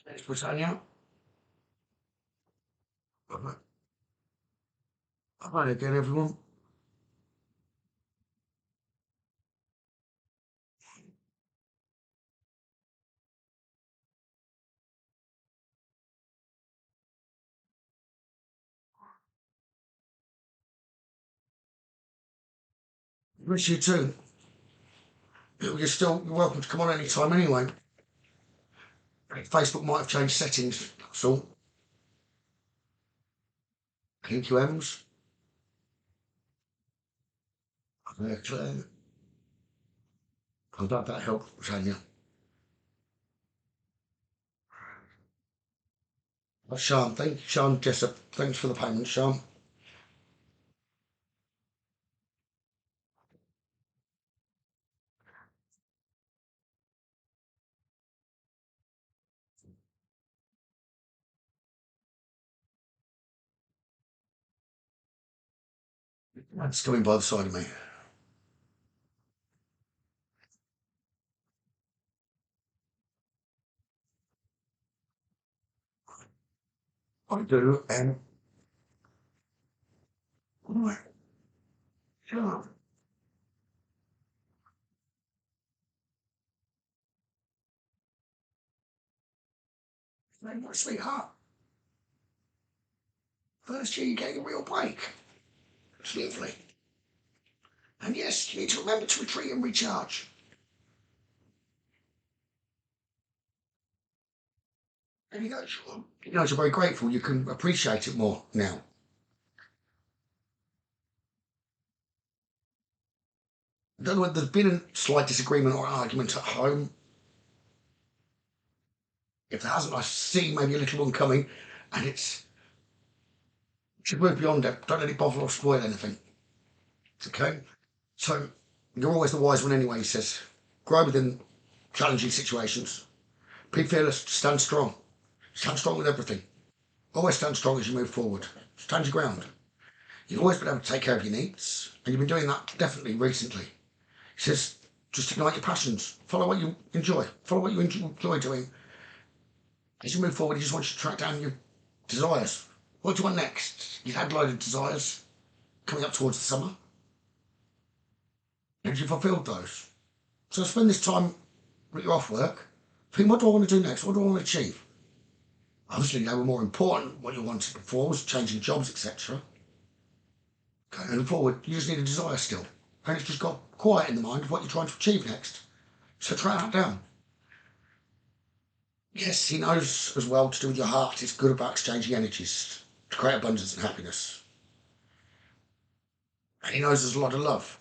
Thanks, Britannia. Hi again, everyone. Miss you too. You're welcome to come on anytime anyway. Facebook might have changed settings, that's all. Thank you, Evans. Claire. I'm glad that helped, Britannia. Sean, thank you, Sean Jessup. Thanks for the payment, Sean. That's coming by the side of me. I do, and right, Sean. My sweetheart. First year you're getting a real break. It's lovely. And yes, you need to remember to retreat and recharge. And you're very grateful. You can appreciate it more now. I don't know whether there's been a slight disagreement or argument at home. If there hasn't, I see maybe a little one coming, and you should move beyond it. Don't let it bother or spoil anything. Okay? So you're always the wise one anyway, he says. Grow within challenging situations. Be fearless, stand strong. Stand strong with everything. Always stand strong as you move forward. Stand your ground. You've always been able to take care of your needs, and you've been doing that definitely recently. He says, just ignite your passions. Follow what you enjoy. Follow what you enjoy doing. As you move forward, you just want you to track down your desires. What do you want next? You've had a load of desires coming up towards the summer. Have you fulfilled those? So spend this time when you're off work. Think, what do I want to do next? What do I want to achieve? Obviously, they were more important. What you wanted before was changing jobs, etc. Going forward, you just need a desire still. And it's just got quiet in the mind of what you're trying to achieve next. So track that down. Yes, he knows as well to do with your heart. It's good about exchanging energies to create abundance and happiness. And he knows there's a lot of love.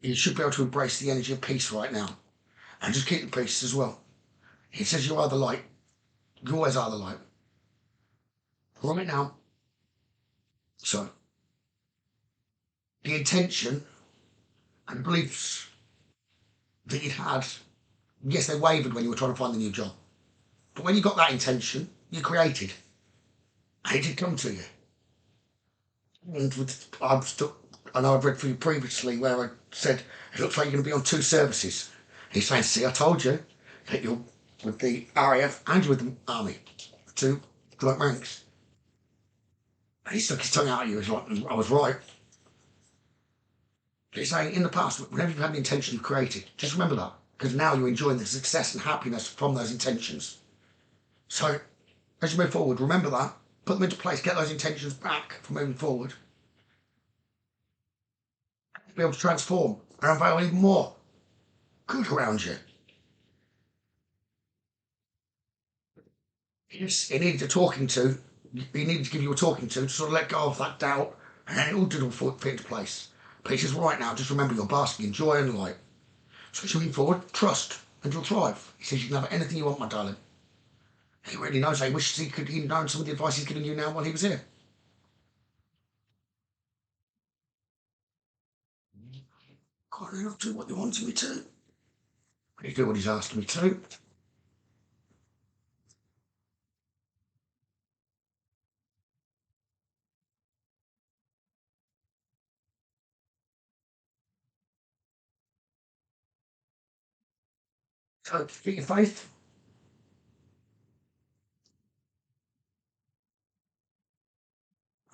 You should be able to embrace the energy of peace right now. And just keep the peace as well. He says you are the light. You always are the light. Right now. So, the intention and beliefs that you had, yes, they wavered when you were trying to find the new job. But when you got that intention, you created. And it did come to you. And I know I've read for you previously where I said, it looks like you're going to be on 2 services. He's saying, see, I told you that you're with the RAF and you're with the Army. 2 joint ranks. And he stuck his tongue out at you. He's like, I was right. But he's saying, in the past, whenever you've had an intention you've created, just remember that. Because now you're enjoying the success and happiness from those intentions. So, as you move forward, remember that. Put them into place. Get those intentions back for moving forward. Be able to transform and unveil even more good around you. Yes, he needed a talking to. He needed to give you a talking to sort of let go of that doubt, and then it all did all fit into place. But he says, right now, just remember you're basking in joy and light. So as you move forward, trust, and you'll thrive. He says you can have anything you want, my darling. He really knows. He wishes he could have known some of the advice he's giving you now while he was here. God, I'll do what you wanted me to. He's doing what he's asking me to. So get your faith.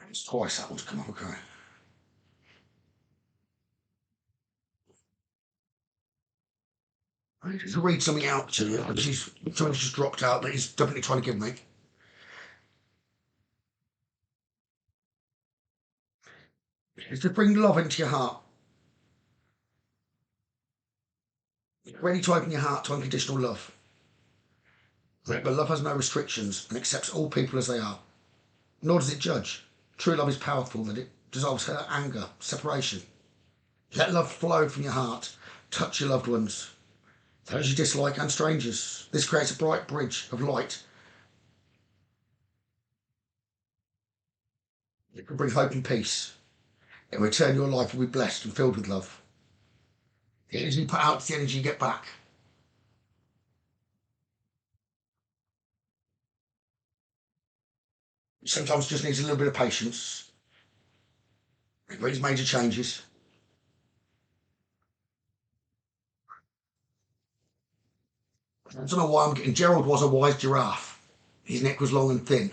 It's twice that one's come up, okay. I need to read something out to you. Something's just dropped out that he's definitely trying to give me. It's to bring love into your heart. You're ready to open your heart to unconditional love. But love has no restrictions and accepts all people as they are. Nor does it judge. True love is powerful, that it dissolves hurt, anger, separation. Let love flow from your heart. Touch your loved ones, those you dislike and strangers. This creates a bright bridge of light. It will bring hope and peace. In return, your life will be blessed and filled with love. The energy you put out is the energy you get back. Sometimes it just needs a little bit of patience. It brings major changes. I don't know why I'm getting. Gerald was a wise giraffe. His neck was long and thin.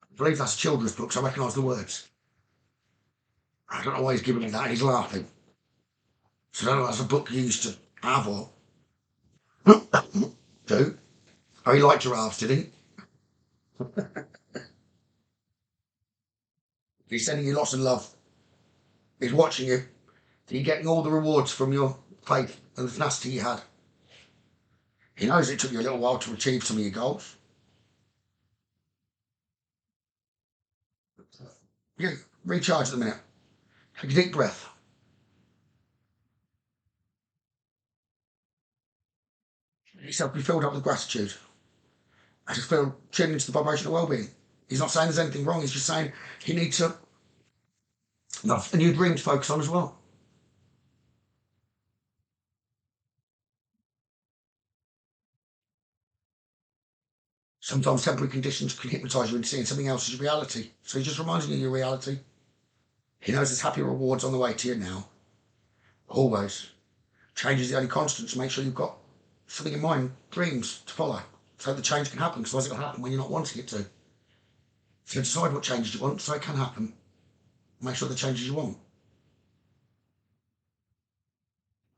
I believe that's a children's book, so I recognise the words. I don't know why he's giving me that. He's laughing. So I don't know if that's a book you used to have or do. Oh, he liked giraffes, did he? He's sending you lots of love. He's watching you. You're getting all the rewards from your faith and the tenacity you had. He knows it took you a little while to achieve some of your goals. You recharge at the minute. Take a deep breath. Let yourself be filled up with gratitude. I just feel tuned into the vibration of well-being. He's not saying there's anything wrong. He's just saying he needs a new dream to focus on as well. Sometimes temporary conditions can hypnotise you into seeing something else as your reality. So he's just reminding you of your reality. He knows there's happy rewards on the way to you now. Always. Change is the only constant, so make sure you've got something in mind, dreams to follow, so the change can happen, because otherwise it'll happen when you're not wanting it to. So decide what changes you want so it can happen. Make sure the changes you want.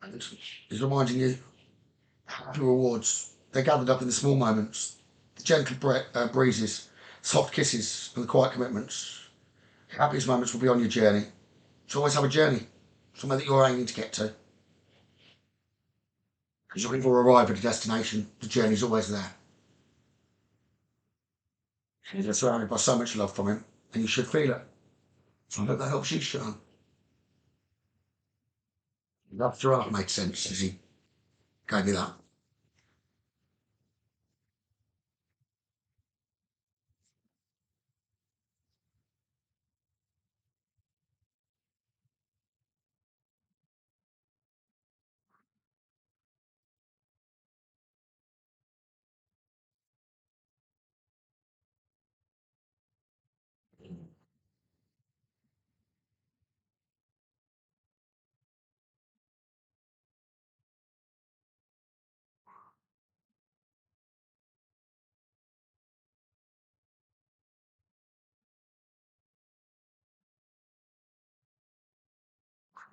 And he's reminding you, happy rewards, they're gathered up in the small moments, the gentle breezes, soft kisses, and the quiet commitments. The happiest moments will be on your journey. So always have a journey, somewhere that you're aiming to get to. Because you'll never arrive at a destination, the journey's always there. You're surrounded by so much love from him, and you should feel it. So I hope that helps you, Sean. That giraffe made sense as he gave me that.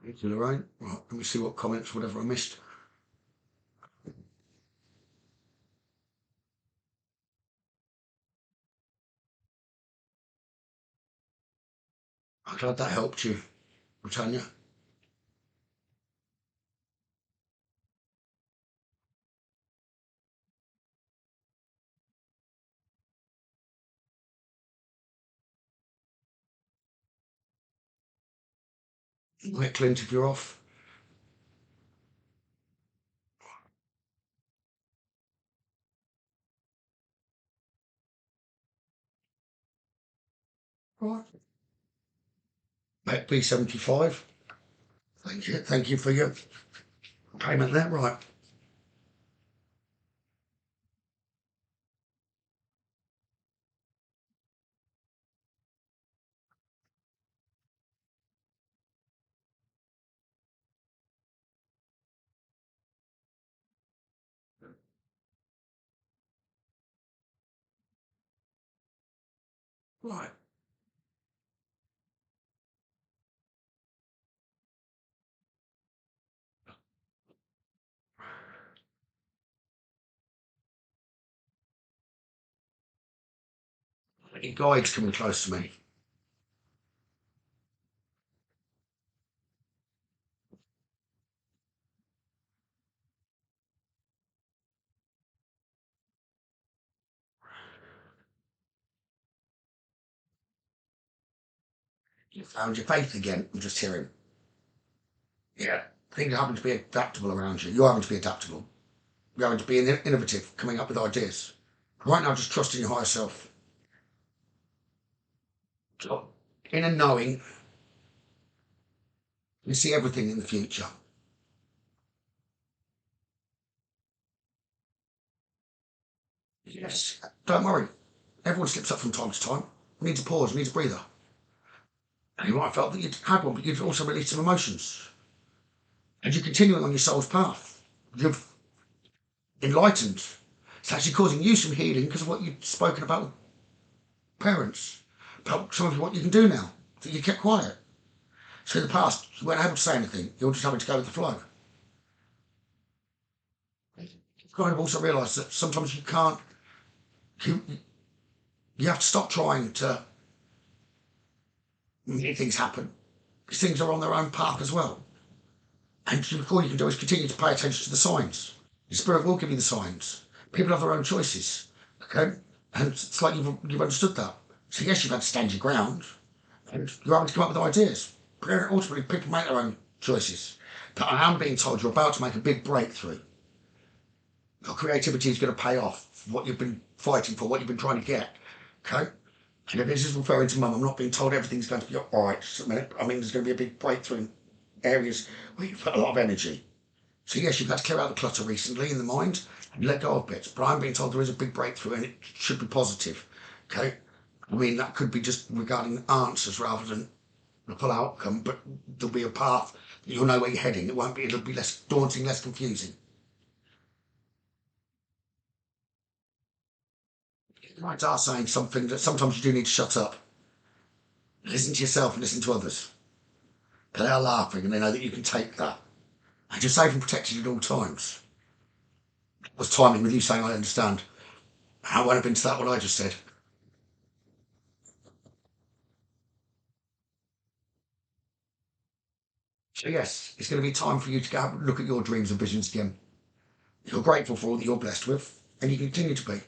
Thank you, Lorraine. Right, let me see what comments, whatever I missed. I'm glad that helped you, Britannia. Right, Clint, if you're off. Right. Met B75. Thank you. Thank you for your payment there. Right. Right. Any guides coming close to me? You found your faith again. I'm just hearing. Yeah. Things are having to be adaptable around you. You're having to be adaptable. You're having to be innovative, coming up with ideas. Right now, just trusting your higher self. So, in a knowing, you see everything in the future. Yes. Don't worry. Everyone slips up from time to time. Needs a pause, needs a breather. And you might have felt that you'd had one, but you've also released some emotions. And you're continuing on your soul's path. You've enlightened. It's actually causing you some healing because of what you've spoken about with parents, about some of what you can do now, that you kept quiet. So in the past, you weren't able to say anything. You're just having to go with the flow. You've kind of also realised that sometimes you can't, you, you have to stop trying to make things happen. Because things are on their own path as well. And all you can do is continue to pay attention to the signs. Your spirit will give you the signs. People have their own choices. Okay? And it's like you've understood that. So yes, you've had to stand your ground. And you're having to come up with ideas. But ultimately, people make their own choices. But I am being told you're about to make a big breakthrough. Your creativity is going to pay off for what you've been fighting for, what you've been trying to get. Okay? And if this is referring to Mum, I'm not being told everything's going to be all right. Just a minute. I mean, there's going to be a big breakthrough in areas where you've put a lot of energy. So yes, you've had to clear out the clutter recently in the mind and let go of bits. But I'm being told there is a big breakthrough and it should be positive. Okay? I mean, that could be just regarding answers rather than the full outcome, but there'll be a path. You'll know where you're heading. It'll be less daunting, less confusing. You might start saying something that sometimes you do need to shut up. Listen to yourself and listen to others. Because they are laughing and they know that you can take that. And you're safe and protected at all times. Was timing with you saying I understand. How won't have been to that what I just said. So yes, it's going to be time for you to go have a look at your dreams and visions again. You're grateful for all that you're blessed with, and you continue to be.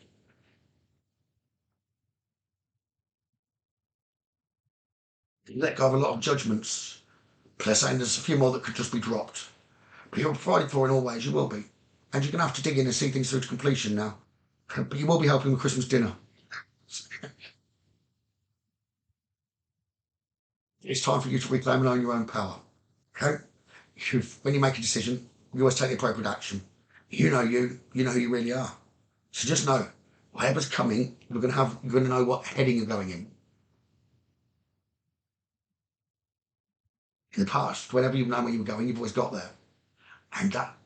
You let go of a lot of judgments. Plus, saying there's a few more that could just be dropped. But you're provided for in all ways, you will be. And you're going to have to dig in and see things through to completion now. But you will be helping with Christmas dinner. It's time for you to reclaim and own your own power. Okay? When you make a decision, you always take the appropriate action. You know who you really are. So just know, whatever's coming, you're going to know what heading you're going in. In the past, whenever you've known where you were going, you've always got there. And that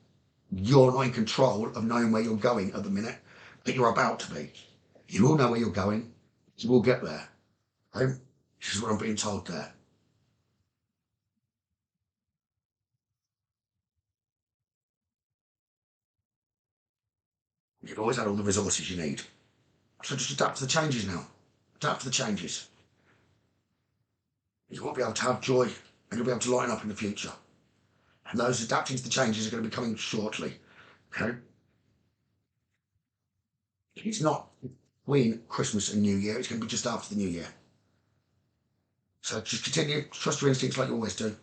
you're not in control of knowing where you're going at the minute, but you're about to be. You will know where you're going. You will get there. Okay? This is what I'm being told there. You've always had all the resources you need. So just adapt to the changes now. Adapt to the changes. You will be able to have joy and you'll be able to lighten up in the future. And those adapting to the changes are going to be coming shortly. Okay? It's not between Christmas and New Year, it's going to be just after the New Year. So just continue, trust your instincts like you always do.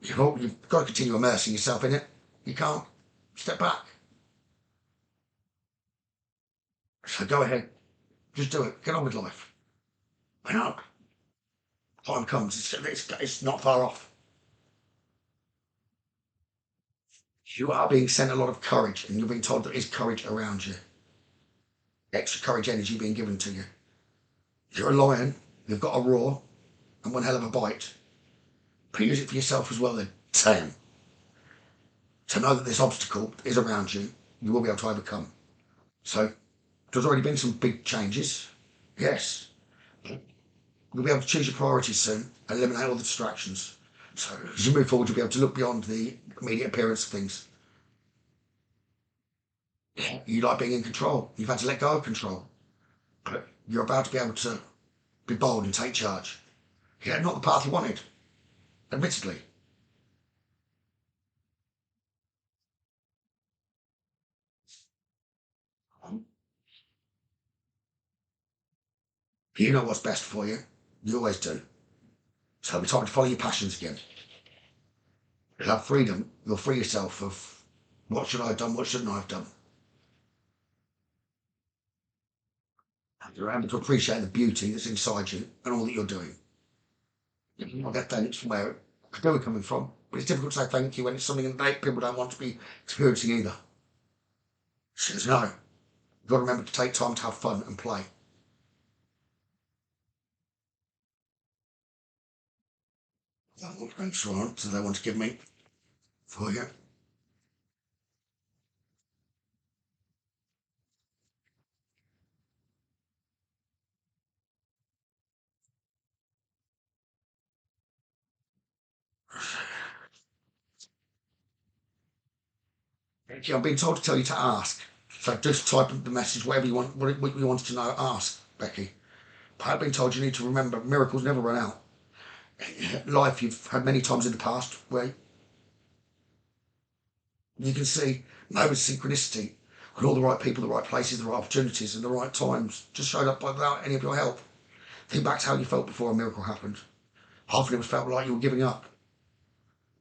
You've got to continue immersing yourself in it. You can't step back. So go ahead, just do it. Get on with life. When up, time comes. It's not far off. You are being sent a lot of courage, and you're being told there is courage around you. Extra courage energy being given to you. You're a lion. You've got a roar and one hell of a bite. But use it for yourself as well. Then, same. To know that this obstacle is around you, you will be able to overcome. So there's already been some big changes. Yes. you'll be able to choose your priorities soon and eliminate all the distractions. So as you move forward, you'll be able to look beyond the immediate appearance of things. You like being in control. You've had to let go of control. But you're about to be able to be bold and take charge. Yeah, not the path you wanted, admittedly. You know what's best for you. You always do. So it'll be time to follow your passions again. You'll have freedom. You'll free yourself of what should I have done, what shouldn't I have done. And you're able to appreciate the beauty that's inside you and all that you're doing. I'll get thanks from where we're coming from, but it's difficult to say thank you when it's something that people don't want to be experiencing either. She says, no, you've got to remember to take time to have fun and play. That's what thanks on, so they want to give me for you. Yeah, I've been told to tell you to ask. So just type the message, whatever you want, what you wanted to know, ask, Becky. But I've been told you need to remember miracles never run out. Life you've had many times in the past where you can see moments of synchronicity when all the right people, the right places, the right opportunities, and the right times just showed up without any of your help. Think back to how you felt before a miracle happened. Often it was felt like you were giving up.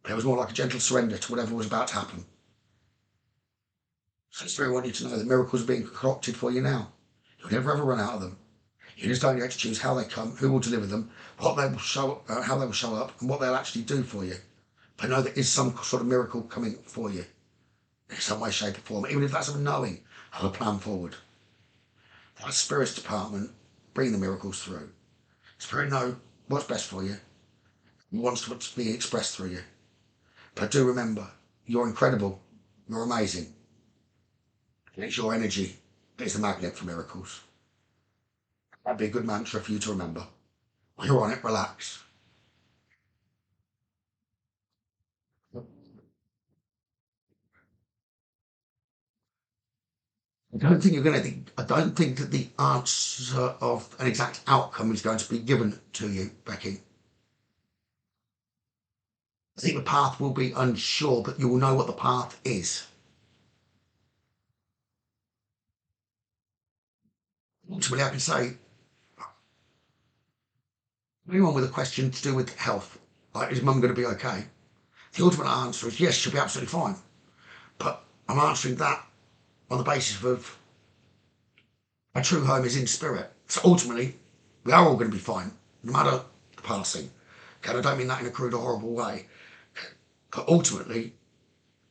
But it was more like a gentle surrender to whatever was about to happen. So it's very want you to know that miracles are being concocted for you now. You'll never ever run out of them. You just don't get to choose how they come, who will deliver them, what they will show, how they will show up, and what they'll actually do for you. But know there is some sort of miracle coming for you in some way, shape, or form, even if that's a knowing of a plan forward. That spirit's department bring the miracles through. Spirit know what's best for you, and wants to be expressed through you. But do remember, you're incredible, you're amazing. And it's your energy that is the magnet for miracles. That'd be a good mantra for you to remember. While you're on it, relax. I don't think that the answer of an exact outcome is going to be given to you, Becky. I think the path will be unsure, but you will know what the path is. Ultimately, I can say, anyone with a question to do with health, like is mum going to be okay? The ultimate answer is yes, she'll be absolutely fine. But I'm answering that on the basis of a true home is in spirit. So ultimately, we are all going to be fine, no matter the passing. Okay, I don't mean that in a crude or horrible way. But ultimately,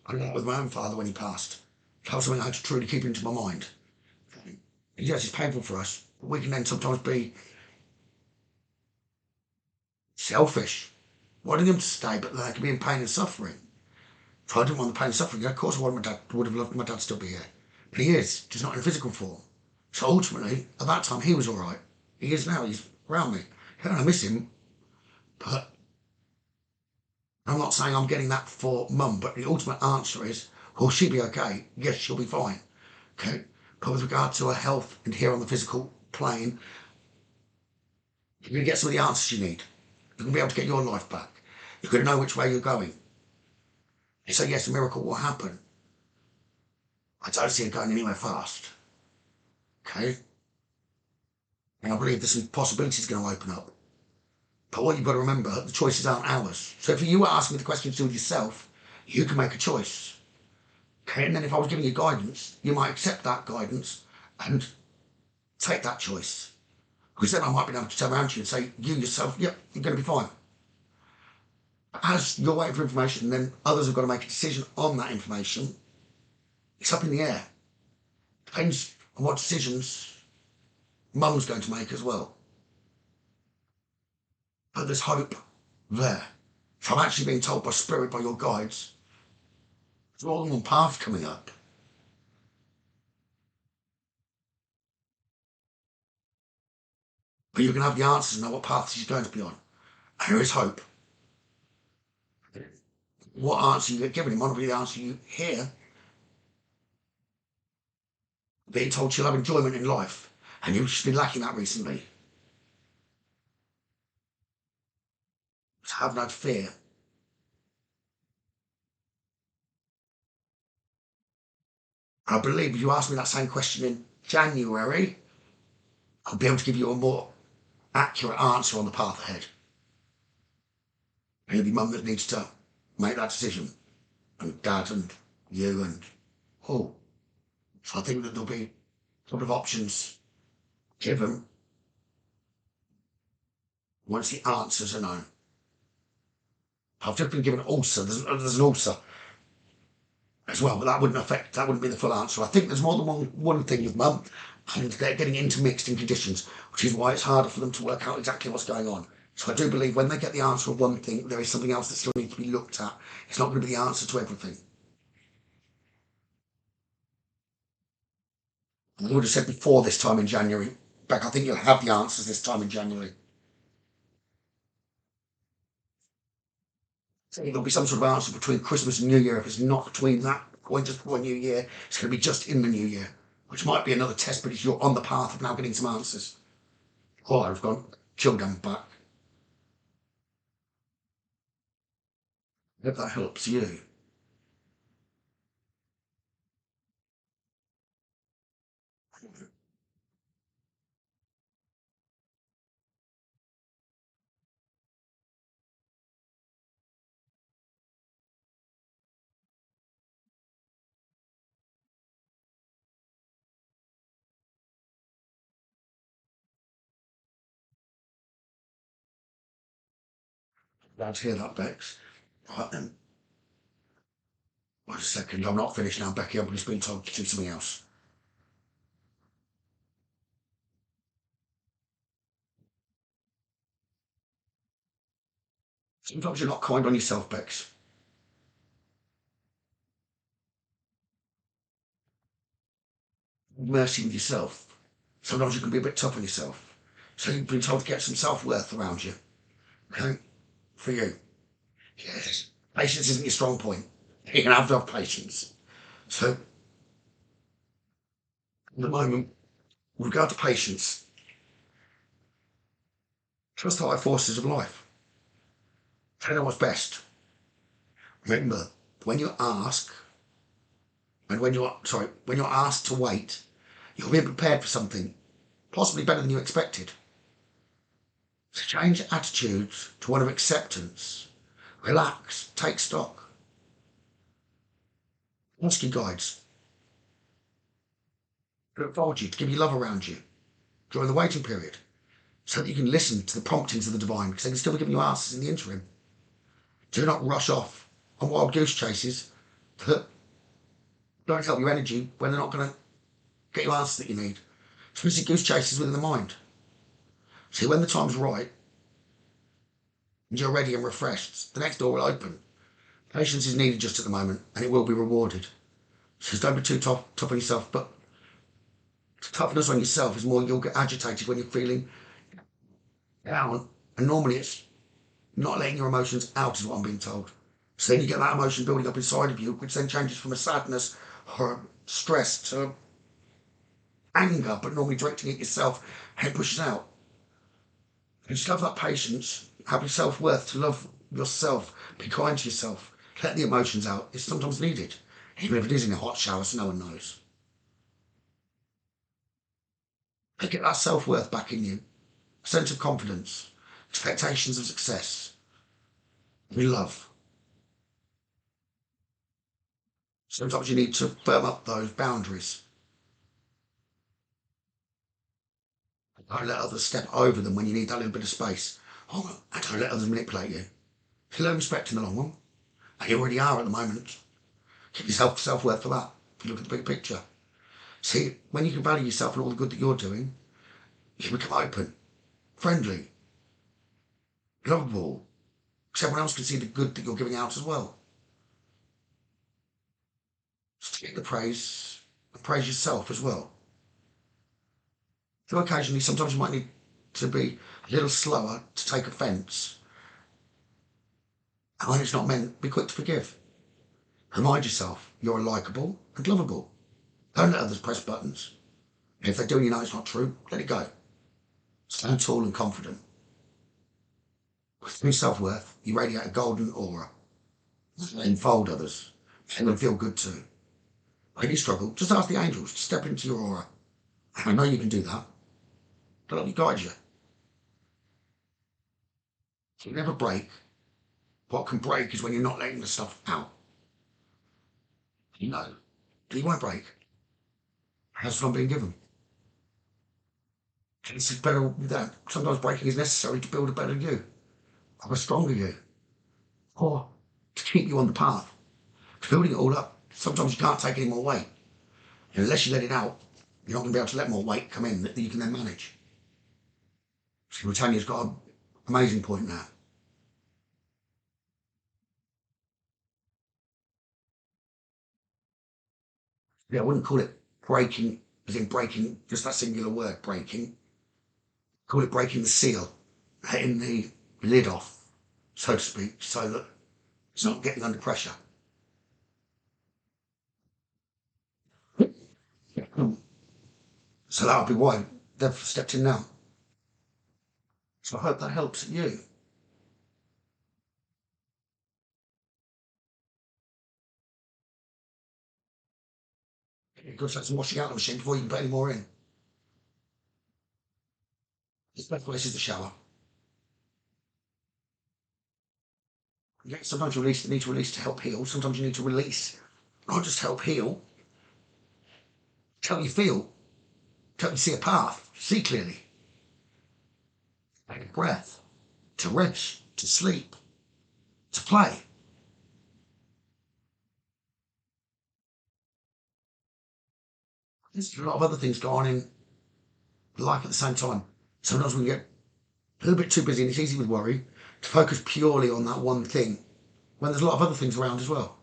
I know with my own father when he passed. That was something I had to truly keep into my mind. Yes, it's painful for us, but we can then sometimes be selfish, wanting them to stay, but they can be in pain and suffering. If I didn't want the pain and suffering, of course I would have loved my dad to still be here. But he is, just not in a physical form. So ultimately, at that time, he was all right. He is now, he's around me. And I miss him, but I'm not saying I'm getting that for mum, but the ultimate answer is, will she be okay? Yes, she'll be fine. Okay. But with regard to her health and here on the physical plane, you're going to get some of the answers you need. You're going to be able to get your life back. You're going to know which way you're going. And so, yes, a miracle will happen. I don't see it going anywhere fast. Okay? And I believe there's some possibilities going to open up. But what you've got to remember, the choices aren't ours. So if you were asking me the question to do with yourself, you can make a choice. Okay? And then if I was giving you guidance, you might accept that guidance and take that choice. Because then I might be able to turn around to you and say, you yourself, yep, you're going to be fine. As you're waiting for information, then others have got to make a decision on that information. It's up in the air. Depends on what decisions mum's going to make as well. But there's hope there. So I'm actually being told by spirit, by your guides, there's more than one path coming up. but you can have the answers and know what path she's going to be on. And there is hope. What answer you get given, it might not be the answer you hear. Being told she'll have enjoyment in life, and you've just been lacking that recently. So have no fear. And I believe if you ask me that same question in January, I'll be able to give you a more accurate answer on the path ahead. And it'll be mum that needs to make that decision, and dad and you and all. So I think that there'll be sort of options given once the answers are known. I've just been given ulcer. There's an ulcer as well, but that wouldn't be the full answer. I think there's more than one thing with mum, and they're getting intermixed in conditions, which is why it's harder for them to work out exactly what's going on. So I do believe when they get the answer of one thing, there is something else that still needs to be looked at. It's not going to be the answer to everything. I would have said before this time in January, Beck, I think you'll have the answers this time in January. So there'll be some sort of answer between Christmas and New Year. If it's not between that point just before New Year, it's going to be just in the New Year, which might be another test, but if you're on the path of now getting some answers. Oh, I've gone, killed them back. I hope that helps you. Glad to hear that, Bex. Right then. Wait a second, I'm not finished now, Becky. I've just been told to do something else. Sometimes you're not kind on yourself, Bex. Mercy with yourself. Sometimes you can be a bit tough on yourself. So you've been told to get some self-worth around you. Okay? For you. Yes. Patience isn't your strong point. You can have to have patience. So, at the moment, with regard to patience, trust the high forces of life. Tell them what's best. Remember, when you ask, and when you're asked to wait, you'll be prepared for something, possibly better than you expected. So change attitudes to one of acceptance. Relax, take stock. Ask your guides to unfold you, to give you love around you during the waiting period, so that you can listen to the promptings of the divine, because they can still be giving you answers in the interim. Do not rush off on wild goose chases that don't help your energy when they're not going to get you answers that you need. Especially goose chases within the mind. See, when the time's right and you're ready and refreshed, the next door will open. Patience is needed just at the moment, and it will be rewarded. So don't be too tough on yourself, but toughness on yourself is more you'll get agitated when you're feeling down, and normally it's not letting your emotions out is what I'm being told. So then you get that emotion building up inside of you, which then changes from a sadness or a stress to anger, but normally directing it yourself, and it pushes out. And just have that patience, have your self-worth to love yourself, be kind to yourself, let the emotions out. It's sometimes needed, even if it is in a hot shower, so no one knows. But get that self-worth back in you, a sense of confidence, expectations of success, and love. Sometimes you need to firm up those boundaries. Don't let others step over them when you need that little bit of space. Oh, and don't let others manipulate you. You learn respect in the long run, and you already are at the moment. Give yourself self-worth for that, if you look at the big picture. See, when you can value yourself and all the good that you're doing, you become open, friendly, lovable, because everyone else can see the good that you're giving out as well. Just get the praise, and praise yourself as well. So occasionally, sometimes you might need to be a little slower to take offence. And when it's not meant, be quick to forgive. Remind yourself you're likable and lovable. Don't let others press buttons. If they do and you know it's not true, let it go. Stand tall and confident. Through self-worth, you radiate a golden aura. Enfold others. Make them feel good too. When you struggle, just ask the angels to step into your aura. I know you can do that. They'll help you guide you. You never break. What can break is when you're not letting the stuff out. You know, you won't break. That's what I'm being given. It's better with that. Sometimes breaking is necessary to build a better you, of a stronger you, or to keep you on the path, to building it all up. Sometimes you can't take any more weight. And unless you let it out, you're not going to be able to let more weight come in that you can then manage. So Britannia's got an amazing point now. Yeah, I wouldn't call it breaking, as in breaking, just that singular word, breaking. Call it breaking the seal, letting the lid off, so to speak, so that it's not getting under pressure. So that'll be why they've stepped in now. So I hope that helps you. You've got to start some washing out of the machine before you can put any more in. The best place is the shower. Yeah, sometimes you need to release to help heal. Sometimes you need to release, not just help heal, to help you feel, to help you see a path, see clearly. Take a breath, to rest, to sleep, to play. There's a lot of other things going on in life at the same time. Sometimes we get a little bit too busy and it's easy with worry to focus purely on that one thing when there's a lot of other things around as well.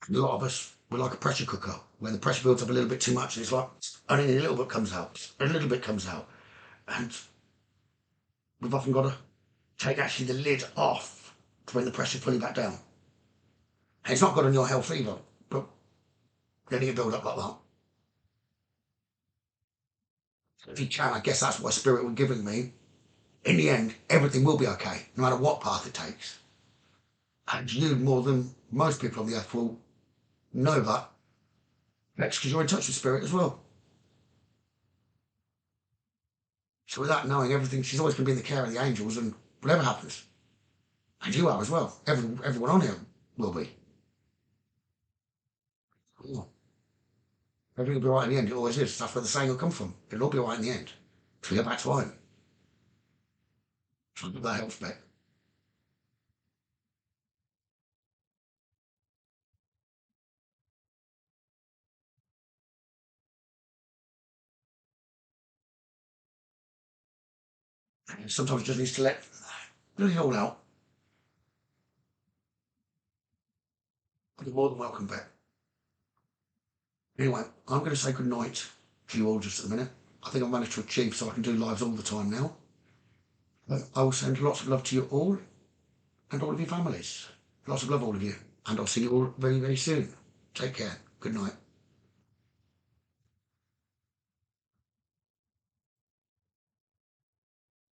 And a lot of us, we're like a pressure cooker. When the pressure builds up a little bit too much, and it's like only a little bit comes out, a little bit comes out. And we've often got to take actually the lid off to bring the pressure fully back down. And it's not good on your health either, but letting it build up like that. If you can, I guess that's what spirit was giving me. In the end, everything will be okay, no matter what path it takes. And you, more than most people on the earth, will know that. That's because you're in touch with spirit as well. So with that knowing everything, she's always going to be in the care of the angels, and whatever happens, and you are as well. Everyone on here will be. Yeah. Everything will be right in the end. It always is. That's where the saying will come from. It'll all be right in the end. Till we get back to home. So that helps back. And sometimes it just needs to let it all out. You're more than welcome back. Anyway, I'm going to say good night to you all just at the minute. I think I've managed to achieve so I can do lives all the time now. But I will send lots of love to you all and all of your families. Lots of love, all of you. And I'll see you all very, very soon. Take care. Good night.